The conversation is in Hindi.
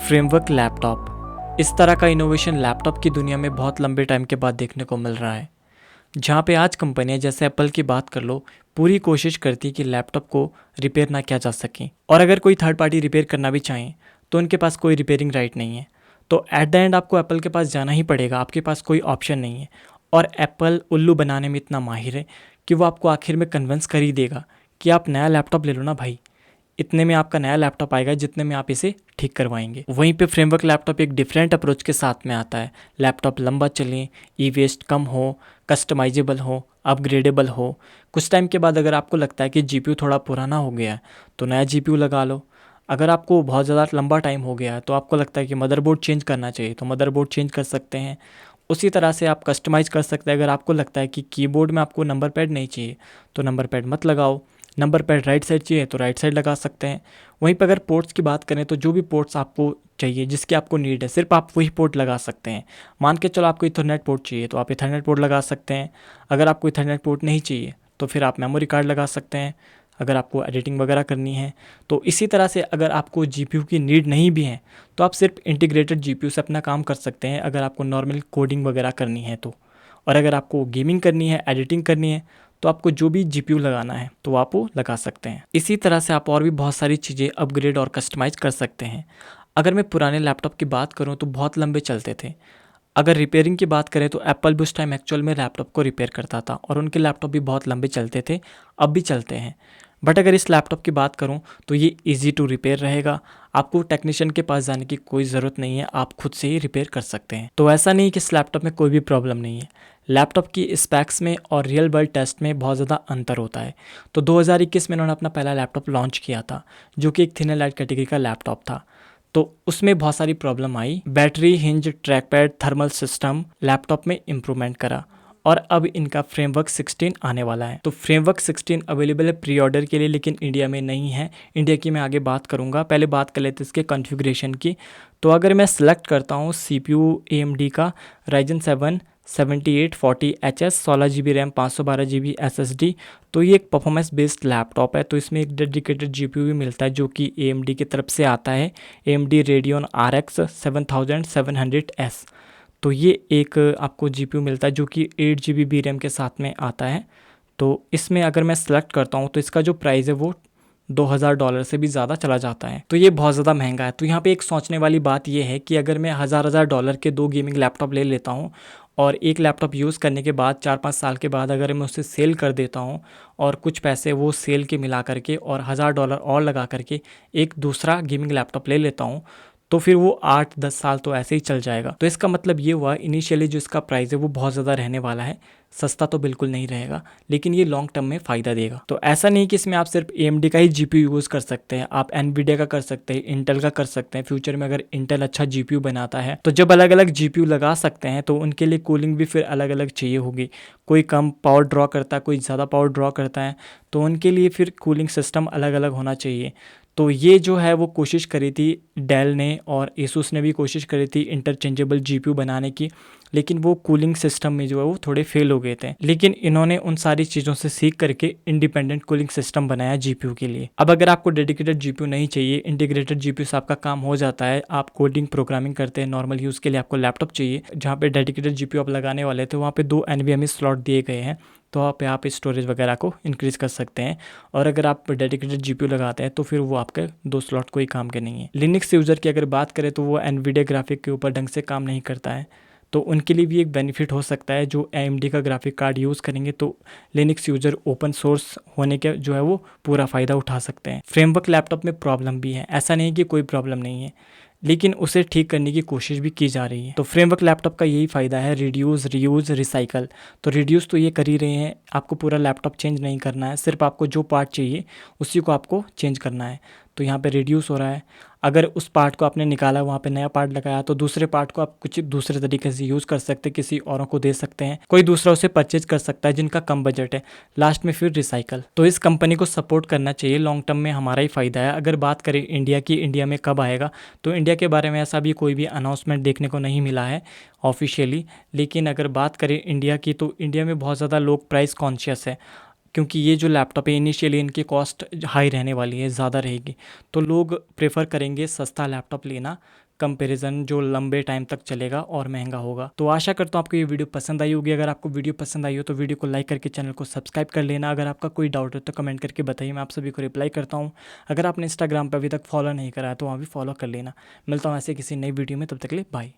Framework laptop. इस तरह का इनोवेशन लैपटॉप की दुनिया में बहुत लंबे टाइम के बाद देखने को मिल रहा है, जहाँ पे आज कंपनियां जैसे एप्पल की बात कर लो, पूरी कोशिश करती कि लैपटॉप को रिपेयर ना किया जा सके, और अगर कोई थर्ड पार्टी रिपेयर करना भी चाहें तो उनके पास कोई रिपेयरिंग राइट नहीं है। तो एट द एंड आपको एप्पल के पास जाना ही पड़ेगा, आपके पास कोई ऑप्शन नहीं है। और एप्पल उल्लू बनाने में इतना माहिर है कि वो आपको आखिर में कन्विंस कर ही देगा कि आप नया लैपटॉप ले लो ना भाई, इतने में आपका नया लैपटॉप आएगा जितने में आप इसे ठीक करवाएंगे। वहीं पे फ्रेमवर्क लैपटॉप एक डिफरेंट अप्रोच के साथ में आता है। लैपटॉप लंबा चले, ई वेस्ट कम हो, कस्टमाइजेबल हो, अपग्रेडेबल हो। कुछ टाइम के बाद अगर आपको लगता है कि जीपीयू थोड़ा पुराना हो गया है तो नया जीपीयू लगा लो। अगर आपको बहुत ज़्यादा लंबा टाइम हो गया है तो आपको लगता है कि मदरबोर्ड चेंज करना चाहिए तो मदरबोर्ड चेंज कर सकते हैं। उसी तरह से आप कस्टमाइज़ कर सकते हैं। अगर आपको लगता है कि कीबोर्ड में आपको नंबर पैड नहीं चाहिए तो नंबर पैड मत लगाओ, नंबर पैड राइट साइड चाहिए तो राइट साइड लगा सकते हैं। वहीं पर अगर पोर्ट्स की बात करें तो जो भी पोर्ट्स आपको चाहिए, जिसकी आपको नीड है, सिर्फ आप वही पोर्ट लगा सकते हैं। मान के चलो आपको इथरनेट पोर्ट चाहिए तो आप इथरनेट पोर्ट लगा सकते हैं। अगर आपको इथरनेट पोर्ट नहीं चाहिए तो फिर आप मेमोरी कार्ड लगा सकते हैं, अगर आपको एडिटिंग वगैरह करनी है। तो इसी तरह से अगर आपको जीपीयू की नीड नहीं भी है तो आप सिर्फ इंटीग्रेटेड जीपीयू से अपना काम कर सकते हैं, अगर आपको नॉर्मल कोडिंग वगैरह करनी है तो। और अगर आपको गेमिंग करनी है, एडिटिंग करनी है, तो आपको जो भी जीपीयू लगाना है तो आप वो लगा सकते हैं। इसी तरह से आप और भी बहुत सारी चीज़ें अपग्रेड और कस्टमाइज कर सकते हैं। अगर मैं पुराने लैपटॉप की बात करूँ तो बहुत लंबे चलते थे। अगर रिपेयरिंग की बात करें तो एप्पल भी उस टाइम एक्चुअल में लैपटॉप को रिपेयर करता था और उनके लैपटॉप भी बहुत लंबे चलते थे, अब भी चलते हैं। बट अगर इस लैपटॉप की बात करूं तो ये इजी टू रिपेयर रहेगा। आपको टेक्नीशियन के पास जाने की कोई ज़रूरत नहीं है, आप खुद से ही रिपेयर कर सकते हैं। तो ऐसा नहीं कि इस लैपटॉप में कोई भी प्रॉब्लम नहीं है। लैपटॉप की स्पेक्स में और रियल वर्ल्ड टेस्ट में बहुत ज़्यादा अंतर होता है। तो 2021 में उन्होंने अपना पहला लैपटॉप लॉन्च किया था जो कि एक थिनर लाइट कैटेगरी का लैपटॉप था। तो उसमें बहुत सारी प्रॉब्लम आई, battery, hinge, trackpad, thermal system, laptop में इम्प्रूवमेंट करा। और अब इनका फ्रेमवर्क 16 आने वाला है। तो फ्रेमवर्क 16 अवेलेबल है प्री ऑर्डर के लिए, लेकिन इंडिया में नहीं है। इंडिया की मैं आगे बात करूंगा, पहले बात कर लेते हैं इसके कॉन्फ़िगरेशन की। तो अगर मैं सेलेक्ट करता हूँ CPU AMD का Ryzen 7 7840HS, 16 GB RAM, 512 GB SSD, तो ये एक परफॉर्मेंस बेस्ड लैपटॉप है। तो इसमें एक डेडिकेटेड GPU भी मिलता है जो कि AMD की तरफ से आता है, AMD Radeon RX 7700S। तो ये एक आपको GPU मिलता है जो कि 8 GB VRAM के साथ में आता है। तो इसमें अगर मैं सेलेक्ट करता हूँ तो इसका जो प्राइस है वो $2000 से भी ज़्यादा चला जाता है, तो ये बहुत ज़्यादा महंगा है। तो यहाँ पे एक सोचने वाली बात ये है कि अगर मैं हज़ार डॉलर के दो गेमिंग लैपटॉप ले लेता हूँ और एक लैपटॉप यूज़ करने के बाद 4-5 साल के बाद अगर मैं उसे सेल कर देता हूँ और कुछ पैसे वो सेल के मिला करके और $1000 और लगा करके एक दूसरा गेमिंग लैपटॉप ले लेता हूँ, तो फिर वो 8-10 साल तो ऐसे ही चल जाएगा। तो इसका मतलब ये हुआ इनिशियली जो इसका प्राइस है वो बहुत ज़्यादा रहने वाला है, सस्ता तो बिल्कुल नहीं रहेगा, लेकिन ये लॉन्ग टर्म में फ़ायदा देगा। तो ऐसा नहीं कि इसमें आप सिर्फ AMD का ही GPU यूज़ कर सकते हैं, आप NVIDIA का कर सकते हैं, इंटेल का कर सकते हैं। फ्यूचर में अगर इंटेल अच्छा GPU बनाता है तो जब अलग अलग GPU लगा सकते हैं तो उनके लिए कूलिंग भी फिर अलग अलग चाहिए होगी। कोई कम पावर ड्रॉ करता है, कोई ज़्यादा पावर ड्रॉ करता है, तो उनके लिए फिर कूलिंग सिस्टम अलग अलग होना चाहिए। तो ये जो है वो कोशिश करी थी डेल ने और एसूस ने भी कोशिश करी थी इंटरचेंजेबल GPU बनाने की, लेकिन वो कूलिंग सिस्टम में जो है वो थोड़े फेल हो गए थे। लेकिन इन्होंने उन सारी चीज़ों से सीख करके इंडिपेंडेंट कूलिंग सिस्टम बनाया GPU के लिए। अब अगर आपको डेडिकेटेड GPU नहीं चाहिए, इंटीग्रेटेड GPU से आपका काम हो जाता है, आप कोडिंग प्रोग्रामिंग करते हैं, नॉर्मल यूज़ के लिए आपको लैपटॉप चाहिए, जहाँ पे डेडिकेटेड GPU आप लगाने वाले थे वहाँ पे 2 NVMe स्लॉट दिए गए हैं, तो आप स्टोरेज वगैरह को इंक्रीज़ कर सकते हैं। और अगर आप डेडिकेटेड GPU लगाते हैं तो फिर वो आपके 2 स्लॉट कोई काम के नहीं है। लिनक्स यूज़र की अगर बात करें तो वो NVIDIA ग्राफिक के ऊपर ढंग से काम नहीं करता है, तो उनके लिए भी एक बेनिफिट हो सकता है। जो AMD का ग्राफिक कार्ड यूज़ करेंगे तो लिनक्स यूज़र ओपन सोर्स होने के जो है वो पूरा फ़ायदा उठा सकते हैं। फ्रेमवर्क लैपटॉप में प्रॉब्लम भी है, ऐसा नहीं कि कोई प्रॉब्लम नहीं है, लेकिन उसे ठीक करने की कोशिश भी की जा रही है। तो फ्रेमवर्क लैपटॉप का यही फ़ायदा है, रिड्यूस, रीयूज़, रिसाइकल। तो रिड्यूस तो ये कर ही रहे हैं, आपको पूरा लैपटॉप चेंज नहीं करना है, सिर्फ आपको जो पार्ट चाहिए उसी को आपको चेंज करना है। तो यहाँ पे रिड्यूस हो रहा है। अगर उस पार्ट को आपने निकाला, वहाँ पे नया पार्ट लगाया, तो दूसरे पार्ट को आप कुछ दूसरे तरीके से यूज़ कर सकते हैं, किसी औरों को दे सकते हैं, कोई दूसरा उसे परचेज कर सकता है जिनका कम बजट है। लास्ट में फिर रिसाइकल। तो इस कंपनी को सपोर्ट करना चाहिए, लॉन्ग टर्म में हमारा ही फ़ायदा है। अगर बात करें इंडिया की, इंडिया में कब आएगा, तो इंडिया के बारे में ऐसा भी कोई भी अनाउंसमेंट देखने को नहीं मिला है ऑफिशियली। लेकिन अगर बात करें इंडिया की तो इंडिया में बहुत ज़्यादा लोग प्राइस कॉन्शियस है, क्योंकि ये जो लैपटॉप है इनिशियली इनकी कॉस्ट हाई रहने वाली है, ज़्यादा रहेगी, तो लोग प्रेफर करेंगे सस्ता लैपटॉप लेना कंपैरिजन जो लंबे टाइम तक चलेगा और महंगा होगा। तो आशा करता हूँ आपको ये वीडियो पसंद आई होगी। अगर आपको वीडियो पसंद आई हो तो वीडियो को लाइक करके चैनल को सब्सक्राइब कर लेना। अगर आपका कोई डाउट है तो कमेंट करके बताइए, मैं आप सभी को रिप्लाई करता हूँ। अगर आपने इंस्टाग्राम पर अभी तक फॉलो नहीं करा है तो वहाँ भी फॉलो कर लेना। मिलता हूँ ऐसे किसी नई वीडियो में, तब तक के लिए बाय।